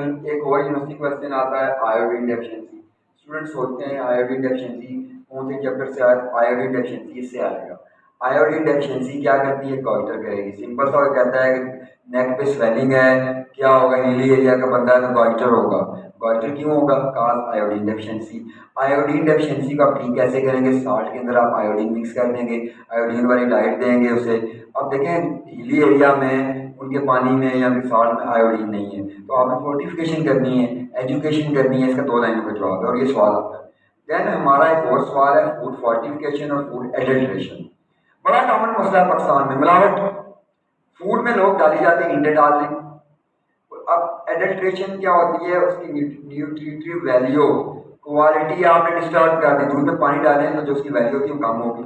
Question, एक और university question आता है आयोडीन डेफिशिएंसी। स्टूडेंट्स सोचते हैं आयोडीन डेफिशिएंसी कौन से चैप्टर से आया, आयोडीन डेफिशिएंसी इससे आएगा। आयोडीन डेफिशिएंसी क्या करती है, गॉइटर करेगी। सिंपल सा कहता है कि नेक पे स्वेलिंग है, क्या होगा, नीली एरिया का बंदा है तो गॉइटर होगा। गॉइटर क्यों होगा, काज आयोडीन डेफिशिएंसी। आयोडीन डेफिशिएंसी को आप ठीक कैसे करेंगे, साल्ट के अंदर आप आयोडीन मिक्स कर देंगे, आयोडीन वाली डाइट देंगे उसे। अब देखें हिली एरिया में उनके पानी में या फिर साल्ट में आयोडीन नहीं है, तो आपने फोर्टिफिकेशन करनी है, एजुकेशन करनी है। इसका 2 लाइनों का जवाब है और ये सवाल आता है। देन हमारा एक और सवाल है फूड फोर्टिफिकेशन और फूड एडल्ट्रेशन। बड़ा कॉमन मसला है पाकिस्तान में, मिलावट। फूड में लोग डाली जाते हैं इंडे डाल दें। अब एडल्ट्रेशन क्या होती है, उसकी न्यूट्रिटिव वैल्यू, क्वालिटी आपने डिस्टर्ब कर दी। दूध में पानी डालें तो जो उसकी वैल्यू होती है वो कम होगी।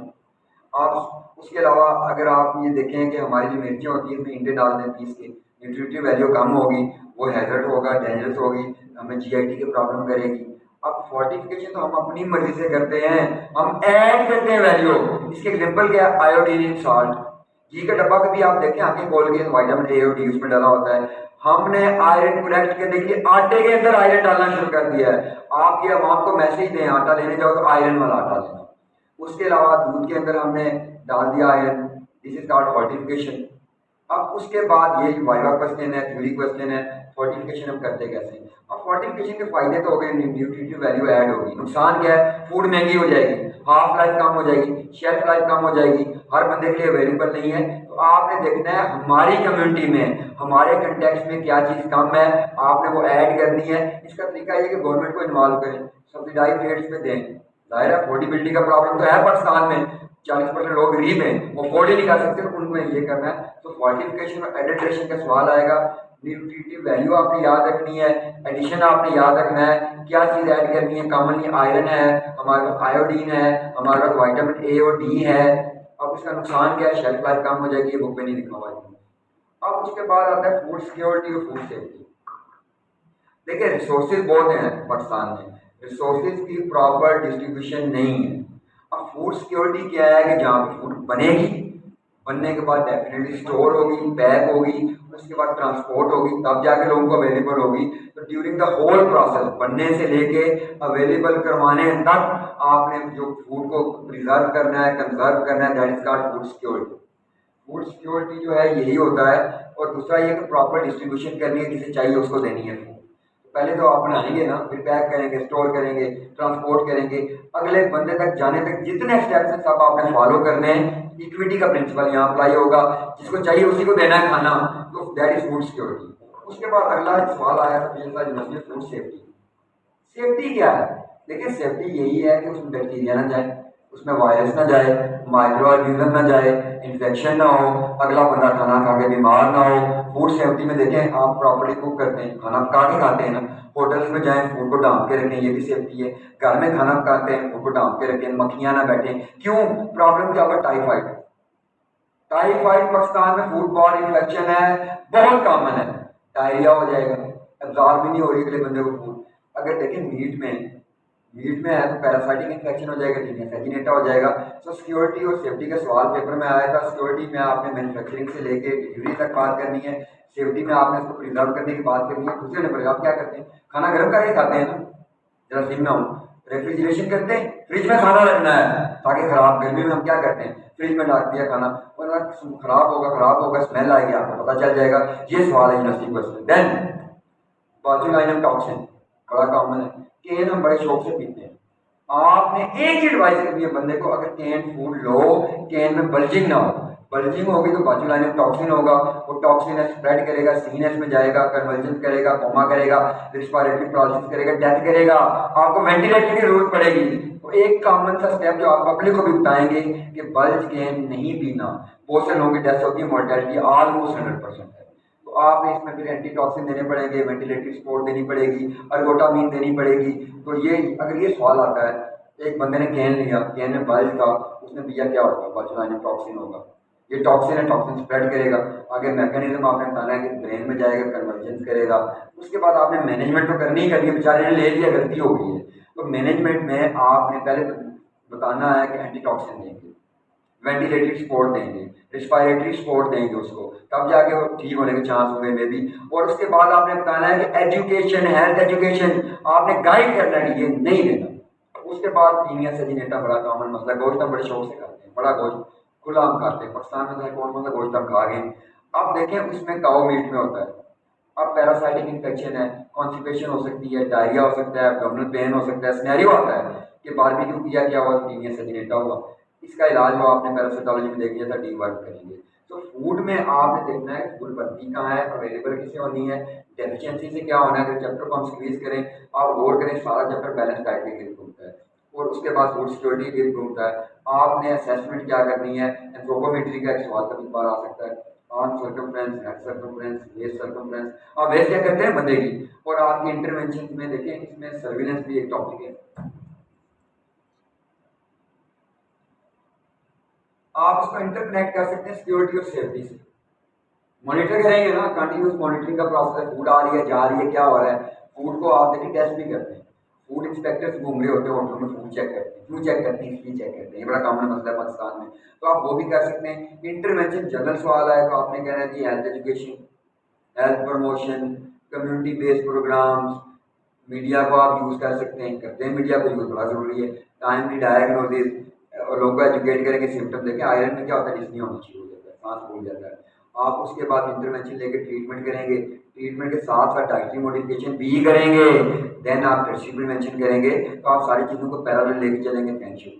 आप उसके अलावा अगर आप ये देखें कि हमारी जो मिर्चियाँ होती है उसमें इंडे डाल दें पीस के, न्यूट्रिटिव वैल्यू कम होगी, वो हैजर्ड होगा, डेंजरस होगी, हमें जीआईटी की प्रॉब्लम करेगी। अब फोर्टिफिकेशन तो हम अपनी मर्जी से करते हैं, हम ऐड करते हैं वैल्यू। इसके एग्जांपल क्या है, आयोडीन इन साल्ट। घी का डब्बा कभी आप देखें आके खोल के, विटामिन ए और डी उसमें डाला होता है। हमने आयरन करेक्ट करने के लिए आटे के अंदर आयरन डालना शुरू कर दिया है। आप ये आवाम को मैसेज दें, आटा लेने जाओ तो आयरन वाला आटा लेना। उसके अलावा दूध के अंदर हमने डाल दिया iron, this is called fortification. अब उसके बाद ये वाइवा क्वेश्चन है, थ्योरी क्वेश्चन है, फोर्टिफिकेशन हम करते कैसे हैं। अब फोर्टिफिकेशन के फायदे तो हो गए, न्यूट्रिटिव वैल्यू ऐड होगी। नुकसान क्या है, फूड महंगी हो जाएगी, हाफ लाइफ कम हो जाएगी, शेल्फ लाइफ कम हो जाएगी, हर बंदे के लिए अवेलेबल नहीं है। तो आपने देखना है हमारी कम्युनिटी में, हमारे कंटेक्स्ट में क्या चीज़ कम है, आपने वो ऐड करनी है। इसका तरीका ये कि गवर्नमेंट को इन्वॉल्व करें, सब्सिडाइज रेट्स पे दें। जाहिर है अफोर्डेबिलिटी का प्रॉब्लम तो है पाकिस्तान में, 40% लोग गरीब हैं, वो अफोर्ड ही नहीं कर सकते, तो उनको ये करना है। तो फोर्टिफिकेशन और एडल्ट्रेशन का सवाल आएगा। न्यूट्रिटिव वैल्यू आपने याद रखनी है, एडिशन आपने याद रखना है, क्या चीज़ ऐड करनी है। कॉमनली आयरन है, हमारे पास आयोडीन है, हमारे पास विटामिन ए और डी है। अब इसका नुकसान क्या है, शेल्फ लाइफ कम हो जाएगी, ये बुक में नहीं लिखा हुआ है। अब उसके बाद आता है फूड सिक्योरिटी और फूड सेफ्टी। देखिए रिसोर्सेज बहुत हैं पाकिस्तान में, रिसोर्सेज की प्रॉपर डिस्ट्रीब्यूशन नहीं है। अब फूड सिक्योरिटी क्या है कि जहाँ पे फूड बनेगी, बनने के बाद डेफिनेटली स्टोर होगी, पैक होगी, उसके बाद ट्रांसपोर्ट होगी, तब जाके लोगों को अवेलेबल होगी। तो ड्यूरिंग द होल प्रोसेस, बनने से लेके अवेलेबल करवाने तक आपने जो फूड को प्रिजर्व करना है, कंजर्व करना है, that is called food security. Food security जो है यही होता है। और दूसरा ये कि प्रॉपर डिस्ट्रीब्यूशन करनी है, जिसे चाहिए उसको देनी है। पहले तो आप बनाएंगे ना, फिर पैक करेंगे, स्टोर करेंगे, ट्रांसपोर्ट करेंगे, अगले बंदे तक जाने तक जितने स्टेप्स हैं सब आपने फॉलो करने हैं। इक्विटी का प्रिंसिपल यहाँ अप्लाई होगा, जिसको चाहिए उसी को देना है खाना, तो दैट इज फूड सिक्योरिटी। उसके बाद अगला सवाल आया था फूड सेफ्टी। सेफ्टी क्या है, देखिए सेफ्टी यही है कि उसमें बैक्टीरिया ना जाए, उसमें वायरस ना जाए, माइक्रो ऑर्गेनिज्म ना जाए, इन्फेक्शन ना हो, अगला बंदा खाना खा के बीमार ना हो। फूड सेफ्टी में देखें, आप प्रॉपर्ली कुक करते हैं, खाना पका के खाते हैं ना, होटल्स में जाएं फूड को ढांप के रखें, ये भी सेफ्टी है। घर में खाना पकाते हैं, फूड को ढांप के रखें, मक्खियाँ ना बैठें। क्यों, प्रॉब्लम क्या होगा, टाइफाइड। टाइफाइड पाकिस्तान में फूड बॉर्न इन्फेक्शन है, बहुत कॉमन है। डायरिया हो जाएगा, एब्जॉर्ब भी नहीं हो रही अगले बंदे को फूड। अगर देखें मीट में है तो पैरासाइटिक इन्फेक्शन हो जाएगा, ठीक है, सैजिनेटा हो जाएगा। तो सिक्योरिटी और सेफ्टी का सवाल पेपर में आया था। सिक्योरिटी में आपने मैन्युफैक्चरिंग से लेके डिलीवरी तक बात करनी है, सेफ्टी में आपने इसको प्रिजर्व करने की बात करनी है। दूसरे नंबर आप क्या करते हैं, खाना गर्म करके खाते हैं ना, जरा सिम ना हो। रेफ्रिजरेशन करते हैं, फ्रिज में खाना रखना है ताकि खराब, गर्मी में हम क्या करते हैं, फ्रिज में डाल दिया खाना, वरना खराब होगा, स्मेल आएगी, आपको पता चल जाएगा। ये सवाल है यूनिवर्सिटी क्वेश्चन। देन बोtulinum टॉक्सिन बड़ा कॉमन है, केन हम बड़े शौक से पीते हैं। आपने एक ही एडवाइस करनी है बंदे को, अगर केन फूड लो, केन में बल्जिंग ना हो। बल्जिंग होगी तो बोtulinum टॉक्सिन होगा, वो टॉक्सिन स्प्रेड करेगा, सीनेस में जाएगा, कन्वर्जन करेगा, कोमा करेगा, रिस्पायरेटरी प्रोसेस करेगा, डेथ करेगा, आपको वेंटिलेटर की जरूरत पड़ेगी। तो एक कॉमन सा स्टेप जो आप पब्लिक को भी बताएंगे कि बल्ज केन नहीं पीना, बहुत से लोगों की डेथ होती है, मोर्टेलिटी ऑलमोस्ट 100% है। तो आपने इसमें फिर एंटीटॉक्सिन देने पड़ेंगे, वेंटिलेटरी सपोर्ट देनी पड़ेगी, अर्गोटामीन देनी पड़ेगी। तो ये अगर ये सवाल आता है, एक बंदे ने कैन लिया, कैन में बल्ज था, उसने पिया, क्या होगा, बोtulinum टॉक्सिन होगा। ये टॉक्सिन है, टॉक्सिन स्प्रेड करेगा, आगे मैकेनिज्म आपने बताना है कि ब्रेन में जाएगा, कन्वर्जेंस करेगा। उसके बाद आपने मैनेजमेंट तो करनी ही करनी है, बेचारे ने ले लिया, गलती हो गई है। तो मैनेजमेंट में आपने पहले बताना है कि एंटीटॉक्सिन देंगे, वेंटिलेटरी सपोर्ट देंगे, रिस्पायरेटरी सपोर्ट देंगे उसको, तब जाके वो ठीक होने के चांस होंगे मे बी। और उसके बाद आपने बताना है कि एजुकेशन, हेल्थ एजुकेशन आपने गाइड करना है कि ये नहीं देना। उसके बाद टीनिया सेजिनेटा बड़ा कॉमन मसला, गोश्त हम बड़े शौक से खाते हैं, बड़ा गोश्त खुला हम खाते हैं, पाकिस्तान में तो है कौन कौन सा गोश्त हम खा गए। अब देखें उसमें काऊ मीट में होता है, अब पैरासाइटिक इन्फेक्शन है, कॉन्स्टिपेशन हो सकती है, डायरिया हो सकता है, एब्डोमिनल पेन हो सकता है, सिनेरियो आता है कि बारबेक्यू किया क्या हुआ, टीनिया सेजिनेटा हुआ। इसका इलाज वो आपने पैरासिटोलॉजी में देख लिया था, डी वर्क करेंगे। तो फूड में आपने देखना है फूड बनती कहाँ है, अवेलेबल किसे होनी है, डेफिशिएंसी से क्या होना है। अगर चैप्टर को हम स्क्वीज करें, आप गौर करें, सारा चैप्टर बैलेंस डाइट के गिर घूमता है, और उसके बाद फूड सिक्योरिटी गिर घूमता है। आपने असेसमेंट क्या करनी है, एंथ्रोपोमेट्री का एक सवाल कभी बार आ सकता है, arm circumference, head circumference, waist circumference. आप वेस्ट क्या करते हैं बंदे की। और आपकी इंटरवेंशन में देखें, इसमें सर्विलेंस भी एक टॉपिक है, आप उसको इंटरकनेक्ट कर सकते हैं सिक्योरिटी और सेफ्टी से। मॉनिटर करेंगे ना, कंटिन्यूस मॉनिटरिंग का प्रोसेस है, फूड आ रही है जा रही है क्या हो रहा है। फूड को आप देखिए टेस्ट भी करते हैं, फूड इंस्पेक्टर्स घूम रहे होते हैं होटल में, फूड चेक करते हैं, क्यों चेक करते हैं, इसलिए चेक करते हैं, ये बड़ा कॉमन मसला है पाकिस्तान में। तो आप वो भी कर सकते हैं। इंटरवेंशन जनरल सवाल आए तो आपने कहना है जी health education, health promotion, community based programs, media को आप यूज़ कर सकते हैं, करते हैं मीडिया को यूज़, बड़ा ज़रूरी है। टाइमली डायग्नोसिस, और लोगों को एजुकेट करेंगे, सिम्टम देखें, आयरन में क्या होता है, डिस्नी होना शुरू हो जाता है, सांस फूल जाता है। आप उसके बाद इंटरवेंशन लेके ट्रीटमेंट करेंगे, ट्रीटमेंट के साथ साथ डाइटरी मॉडिफिकेशन भी करेंगे, देन आप टर्शियरी प्रिवेंशन करेंगे। तो आप सारी चीज़ों को पैरेलल लेके चलेंगे। Thank you.